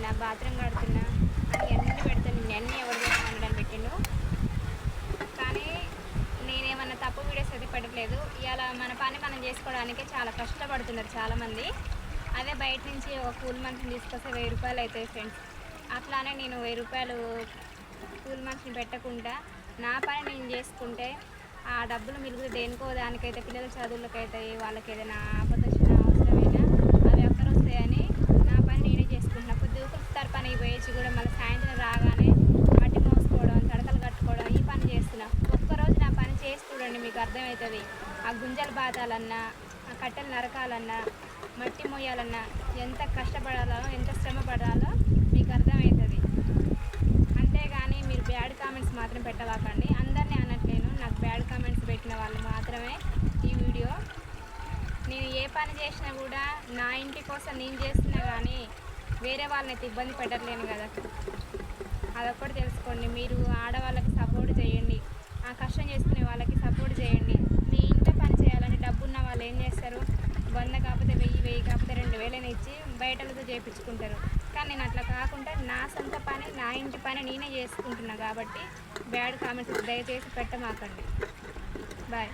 కడుగుతున్నా, bathroom కడుతున్నా అని అన్నీ పెడతాను. నేను అన్నీ ఎవరు అనడానికి పెట్టిండు. కానీ నేనేమన్నా తప్పు వీడియోస్ అయితే పెట్టట్లేదు. ఇలా మన పని మనం చేసుకోవడానికి చాలా కష్టపడుతున్నారు చాలామంది. అదే బయట నుంచి ఒక కూల్ మనిషిని తీసుకొస్తే 1000 రూపాయలు అవుతాయి ఫ్రెండ్స్. అట్లానే నేను 1000 రూపాయలు కూల్ మనిషిని పెట్టకుండా నా పని నేను చేసుకుంటే ఆ డబ్బులు మిగిలితే దేనికో దానికైతే పిల్లల చదువులకైతే వాళ్ళకి ఏదైనా ఆపద వచ్చినా అవసరమైనా అవి అక్కడ వస్తాయని నా పని నేనే చేసుకుంటున్నా. పొద్దుకుతారు పనికి పోయేసి కూడా మళ్ళీ సాయంత్రం రాగానే మట్టి మోసుకోవడం, తడకలు కట్టుకోవడం ఈ పని చేస్తున్నా. ఒక్కరోజు నా పని చేసి చూడండి, మీకు అర్థమవుతుంది. ఆ గుంజలు బాతాలన్నా, ఆ కట్టెలు నరకాలన్నా, మట్టి మోయాలన్నా ఎంత కష్టపడాలో, ఎంత శ్రమ పడాలో మీకు అర్థమవుతుంది. అంతేగాని మీరు బ్యాడ్ కామెంట్స్ మాత్రం పెట్టవాకండి. అందరినీ అనట్లేను, నాకు బ్యాడ్ కామెంట్స్ పెట్టిన వాళ్ళు మాత్రమే ఈ వీడియో. నేను ఏ పని చేసినా కూడా నా ఇంటి కోసం నేను చేస్తున్నా, కానీ వేరే వాళ్ళని అయితే ఇబ్బంది పెట్టట్లేను కదా. అదొక్కటి తెలుసుకోండి. మీరు ఆడవాళ్ళకి సపోర్ట్ చేయండి, ఆ కష్టం చేసుకునే వాళ్ళకి సపోర్ట్ చేయండి. మీ ఇంట్లో పని చేయాలంటే డబ్బున్న వాళ్ళు ఏం చేస్తారు, 100 కాకపోతే 1000 కాకపోతే 2000 ఇచ్చి బయటలతో చేయించుకుంటారు. కానీ నేను అట్లా కాకుండా నా సొంత పని, నా ఇంటి పని నేనే చేసుకుంటున్నా. కాబట్టి బ్యాడ్ కామెంట్స్ దయచేసి పెట్టమాకండి. బాయ్.